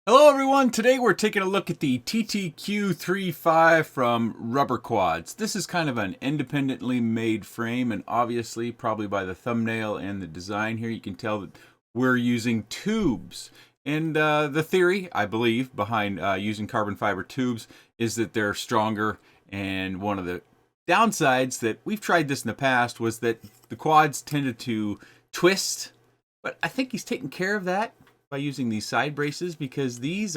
Hello everyone, today we're taking a look at the TTQ35 from RubberQuads. This is kind of an independently made frame, and obviously, probably by the thumbnail and the design here, you can tell that we're using tubes. And the theory, I believe, behind using carbon fiber tubes is that they're stronger, and one of the downsides that we've tried this in the past was that the quads tended to twist, but I think he's taken care of that by using these side braces, because it's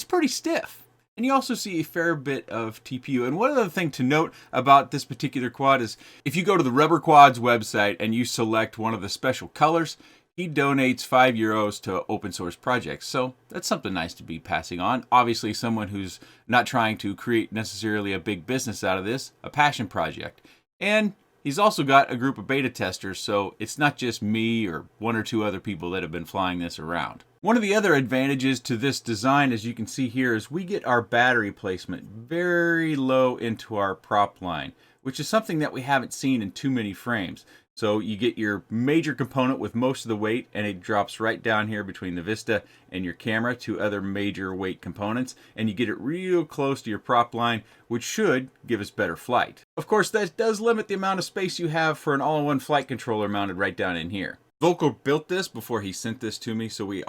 pretty stiff. And you also see a fair bit of TPU. And one other thing to note about this particular quad is if you go to the RubberQuads website and you select one of the special colors, he donates €5 to open source projects. So that's something nice to be passing on. Obviously, someone who's not trying to create necessarily a big business out of this, a passion project. And he's also got a group of beta testers, so it's not just me or one or two other people that have been flying this around. One of the other advantages to this design, as you can see here, is we get our battery placement very low into our prop line, which is something that we haven't seen in too many frames. So you get your major component with most of the weight, and it drops right down here between the Vista and your camera to other major weight components, and you get it real close to your prop line, which should give us better flight. Of course, that does limit the amount of space you have for an all-in-one flight controller mounted right down in here. Volker built this before he sent this to me, so we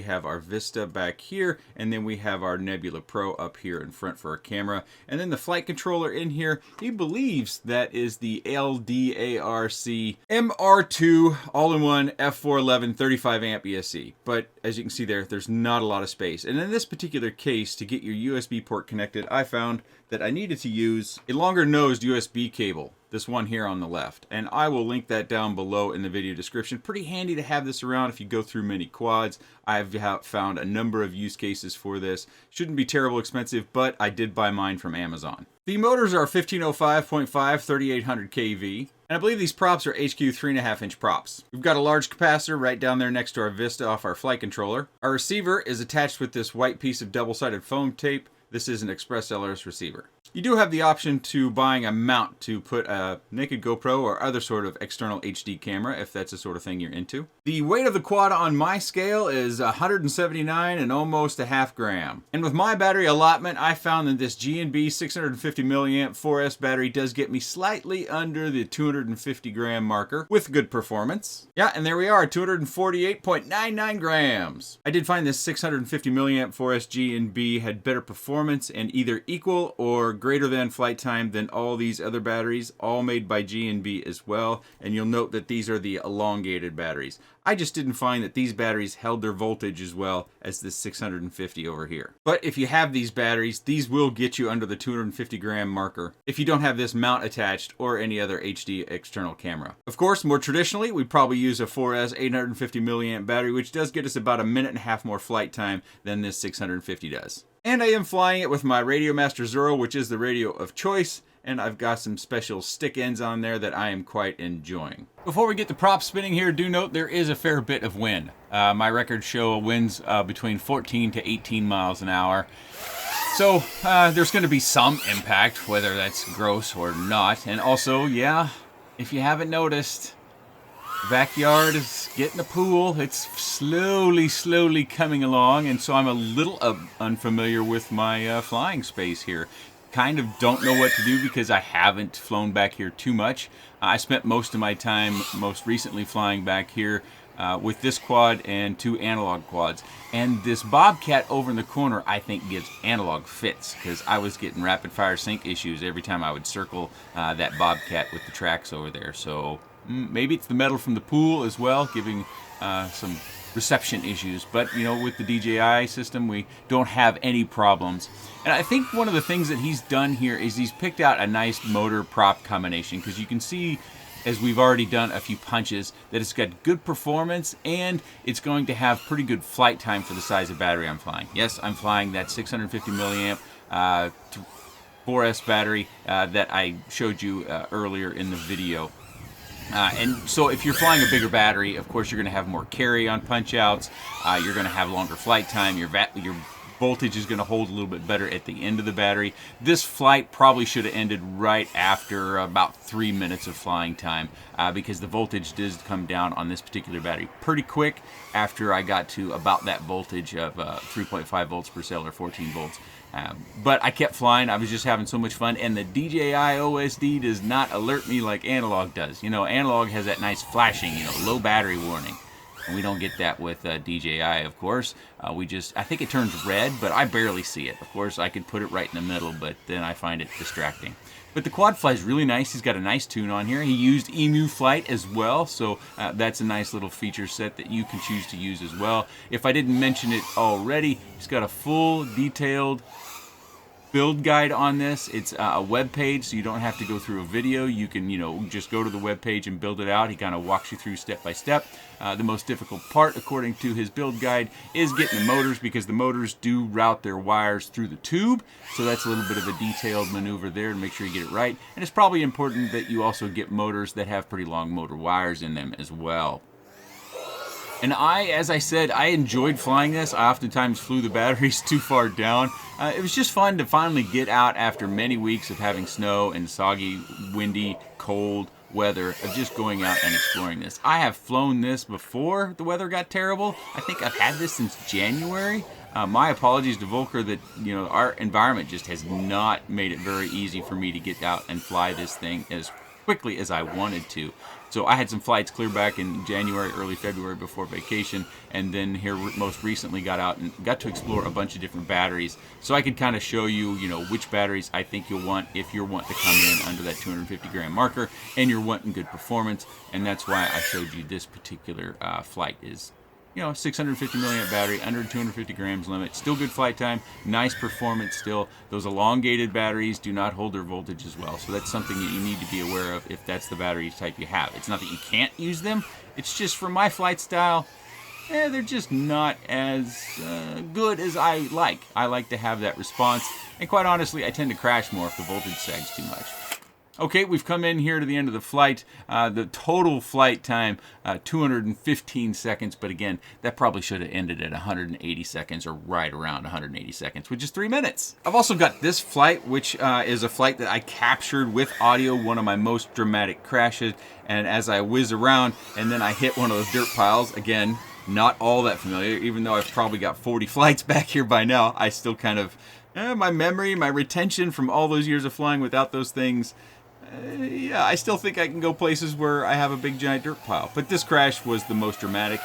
have our Vista back here, and then we have our Nebula Pro up here in front for our camera. And then the flight controller in here, he believes that is the LDARC MR2 all-in-one F411 35 amp ESC. But as you can see there's not a lot of space. And in this particular case, to get your USB port connected, I found that I needed to use a longer nosed USB cable. This one here on the left, and I will link that down below in the video description. Pretty handy to have this around if you go through many quads. I've found a number of use cases for this. Shouldn't be terrible expensive, but I did buy mine from Amazon. The motors are 1505.5 3800 kV, and I believe these props are HQ 3.5-inch props. We've got a large capacitor right down there next to our Vista off our flight controller. Our receiver is attached with this white piece of double-sided foam tape. This is an Express LRS receiver. You do have the option to buying a mount to put a naked GoPro or other sort of external HD camera if that's the sort of thing you're into. The weight of the quad on my scale is 179 and almost a half gram. And with my battery allotment, I found that this G&B 650 milliamp 4S battery does get me slightly under the 250 gram marker with good performance. Yeah, and there we are, 248.99 grams. I did find this 650 milliamp 4S G&B had better performance and either equal or greater than flight time than all these other batteries, all made by G&B as well. And you'll note that these are the elongated batteries. I just didn't find that these batteries held their voltage as well as this 650 over here. But if you have these batteries, these will get you under the 250 gram marker if you don't have this mount attached or any other HD external camera. Of course, more traditionally, we probably use a 4S 850 milliamp battery, which does get us about a minute and a half more flight time than this 650 does. And I am flying it with my Radio Master Zero, which is the radio of choice, and I've got some special stick ends on there that I am quite enjoying. Before we get the prop spinning here, do note there is a fair bit of wind. My records show winds between 14 to 18 miles an hour. So there's going to be some impact, whether that's gross or not. And also, yeah, if you haven't noticed, backyard is getting a pool. It's slowly coming along, and so I'm a little unfamiliar with my flying space here. Kind of don't know what to do because I haven't flown back here too much. I spent most of my time most recently flying back here with this quad and two analog quads. And this Bobcat over in the corner, I think, gives analog fits because I was getting rapid fire sync issues every time I would circle that Bobcat with the tracks over there. So maybe it's the metal from the pool as well, giving some reception issues. But, you know, with the DJI system, we don't have any problems. And I think one of the things that he's done here is he's picked out a nice motor prop combination, because you can see, as we've already done a few punches, that it's got good performance and it's going to have pretty good flight time for the size of battery I'm flying. Yes, I'm flying that 650 milliamp 4S battery that I showed you earlier in the video. And so if you're flying a bigger battery, of course you're going to have more carry on punch outs, you're going to have longer flight time, your voltage is going to hold a little bit better at the end of the battery. This flight probably should have ended right after about 3 minutes of flying time because the voltage did come down on this particular battery pretty quick after I got to about that voltage of 3.5 volts per cell or 14 volts. But I kept flying. I was just having so much fun, and the DJI OSD does not alert me like analog does. You know, analog has that nice flashing, you know, low battery warning. And we don't get that with DJI, of course. I think it turns red, but I barely see it. Of course, I could put it right in the middle, but then I find it distracting. But the quad fly is really nice. He's got a nice tune on here. He used Emu Flight as well, so that's a nice little feature set that you can choose to use as well. If I didn't mention it already, he's got a full detailed build guide on this. It's a web page, so you don't have to go through a video. You can, you know, just go to the web page and build it out. He kind of walks you through step by step. The most difficult part, according to his build guide, is getting the motors, because the motors do route their wires through the tube. So that's a little bit of a detailed maneuver there to make sure you get it right. And it's probably important that you also get motors that have pretty long motor wires in them as well. And as I said, I enjoyed flying this. I oftentimes flew the batteries too far down. It was just fun to finally get out after many weeks of having snow and soggy, windy, cold weather, of just going out and exploring this. I have flown this before the weather got terrible. I think I've had this since January. My apologies to Volker that, you know, our environment just has not made it very easy for me to get out and fly this thing as quickly as I wanted to. So I had some flights clear back in January, early February before vacation, and then here most recently got out and got to explore a bunch of different batteries. So I could kind of show you, you know, which batteries I think you'll want if you're wanting to come in under that 250 gram marker and you're wanting good performance. And that's why I showed you this particular flight is, you know, 650 milliamp battery, under 250 grams limit, still good flight time, nice performance still. Those elongated batteries do not hold their voltage as well, so that's something that you need to be aware of if that's the battery type you have. It's not that you can't use them, it's just for my flight style, they're just not as good as I like. I like to have that response, and quite honestly, I tend to crash more if the voltage sags too much. Okay, we've come in here to the end of the flight. The total flight time, 215 seconds, but again, that probably should have ended at 180 seconds or right around 180 seconds, which is 3 minutes. I've also got this flight, which is a flight that I captured with audio, one of my most dramatic crashes, and as I whiz around and then I hit one of those dirt piles, again, not all that familiar, even though I've probably got 40 flights back here by now, I still kind of, my memory, my retention from all those years of flying without those things, yeah, I still think I can go places where I have a big giant dirt pile. But this crash was the most dramatic.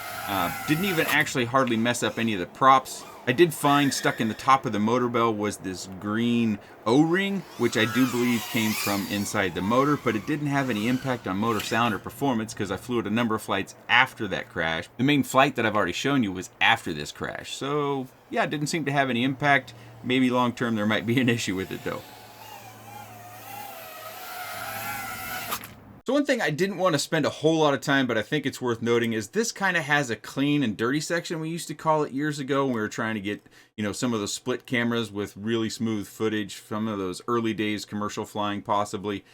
Didn't even actually hardly mess up any of the props. I did find stuck in the top of the motor bell was this green O-ring, which I do believe came from inside the motor, but it didn't have any impact on motor sound or performance because I flew it a number of flights after that crash. The main flight that I've already shown you was after this crash. So yeah, it didn't seem to have any impact. Maybe long term there might be an issue with it though. So one thing I didn't want to spend a whole lot of time, but I think it's worth noting, is this kind of has a clean and dirty section, we used to call it years ago when we were trying to get, you know, some of those split cameras with really smooth footage, some of those early days commercial flying possibly.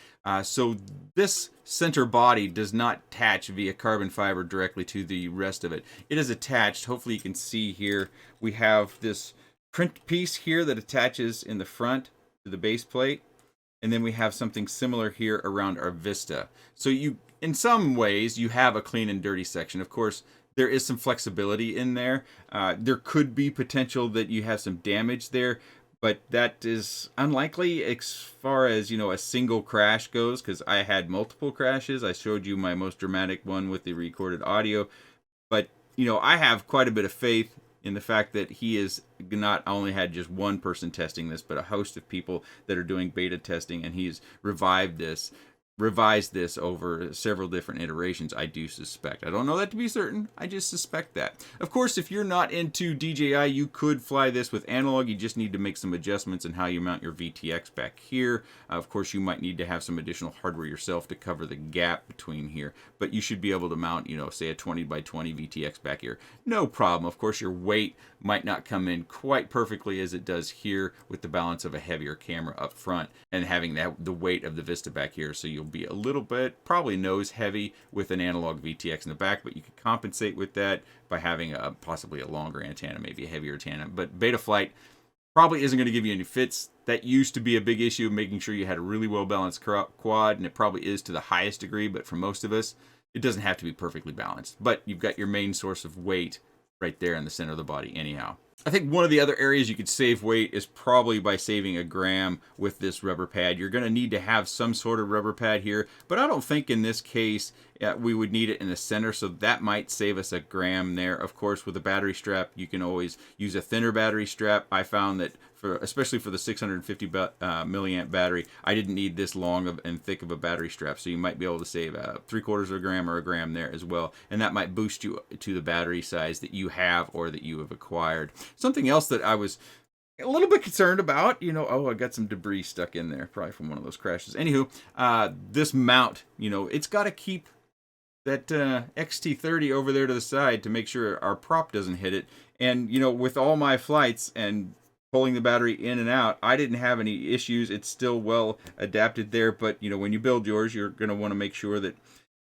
So this center body does not attach via carbon fiber directly to the rest of it. It is attached, hopefully you can see here, we have this print piece here that attaches in the front to the base plate. And then we have something similar here around our vista. So you, in some ways, you have a clean and dirty section. Of course, there is some flexibility in there. There could be potential that you have some damage there, but that is unlikely as far as, you know, a single crash goes, because I had multiple crashes. I showed you my most dramatic one with the recorded audio. But, you know, I have quite a bit of faith in the fact that he is not only had just one person testing this, but a host of people that are doing beta testing, and he's revised this over several different iterations, I do suspect. I don't know that to be certain, I just suspect that. Of course, if you're not into DJI, you could fly this with analog. You just need to make some adjustments in how you mount your VTX back here. Of course, you might need to have some additional hardware yourself to cover the gap between here, but you should be able to mount, you know, say a 20 by 20 VTX back here. No problem. Of course, your weight might not come in quite perfectly as it does here with the balance of a heavier camera up front and having the weight of the Vista back here, so you'll be a little bit, probably nose heavy with an analog VTX in the back, but you could compensate with that by having possibly a longer antenna, maybe a heavier antenna. But Betaflight probably isn't going to give you any fits. That used to be a big issue, making sure you had a really well-balanced quad, and it probably is to the highest degree, but for most of us, it doesn't have to be perfectly balanced. But you've got your main source of weight right there in the center of the body anyhow. I think one of the other areas you could save weight is probably by saving a gram with this rubber pad. You're going to need to have some sort of rubber pad here, but I don't think in this case we would need it in the center, so that might save us a gram there. Of course, with a battery strap, you can always use a thinner battery strap. I found that especially for the 650 milliamp battery, I didn't need this long and thick of a battery strap, so you might be able to save 3/4 of a gram or a gram there as well, and that might boost you to the battery size that you have or that you have acquired. Something else that I was a little bit concerned about, oh, I got some debris stuck in there, probably from one of those crashes. Anywho, this mount, it's got to keep that XT30 over there to the side to make sure our prop doesn't hit it. And, with all my flights and pulling the battery in and out, I didn't have any issues. It's still well adapted there. But, when you build yours, you're going to want to make sure that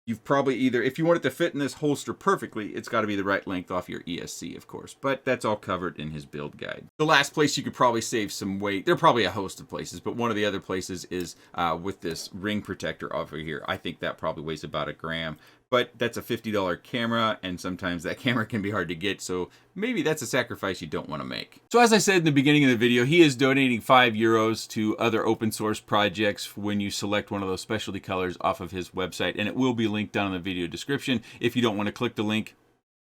you've probably either, if you want it to fit in this holster perfectly, it's got to be the right length off your ESC, of course. But that's all covered in his build guide. The last place you could probably save some weight, there are probably a host of places, but one of the other places is with this ring protector over here. I think that probably weighs about a gram. But that's a $50 camera, and sometimes that camera can be hard to get, so maybe that's a sacrifice you don't want to make. So as I said in the beginning of the video, he is donating €5 to other open source projects when you select one of those specialty colors off of his website, and it will be linked down in the video description. If you don't want to click the link,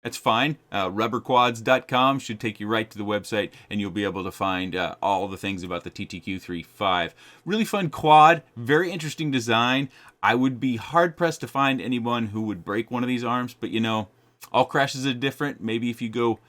that's fine. RubberQuads.com should take you right to the website, and you'll be able to find all the things about the TTQ35. Really fun quad, very interesting design. I would be hard-pressed to find anyone who would break one of these arms, but all crashes are different. Maybe if you go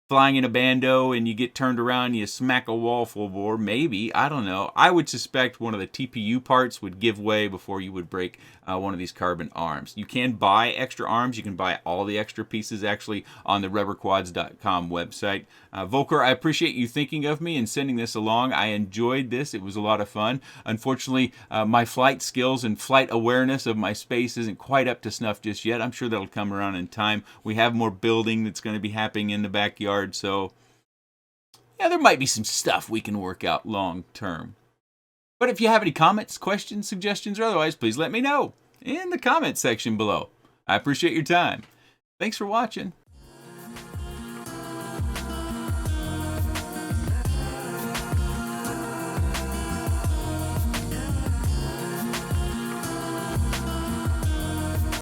flying in a bando and you get turned around and you smack a wall full bore, maybe, I don't know. I would suspect one of the TPU parts would give way before you would break one of these carbon arms. You can buy extra arms. You can buy all the extra pieces actually on the rubberquads.com website. Volker, I appreciate you thinking of me and sending this along. I enjoyed this. It was a lot of fun. Unfortunately, my flight skills and flight awareness of my space isn't quite up to snuff just yet. I'm sure that'll come around in time. We have more building that's going to be happening in the backyard, so yeah, there might be some stuff we can work out long term. But if you have any comments, questions, suggestions, or otherwise, please let me know in the comment section below. I appreciate your time. Thanks for watching.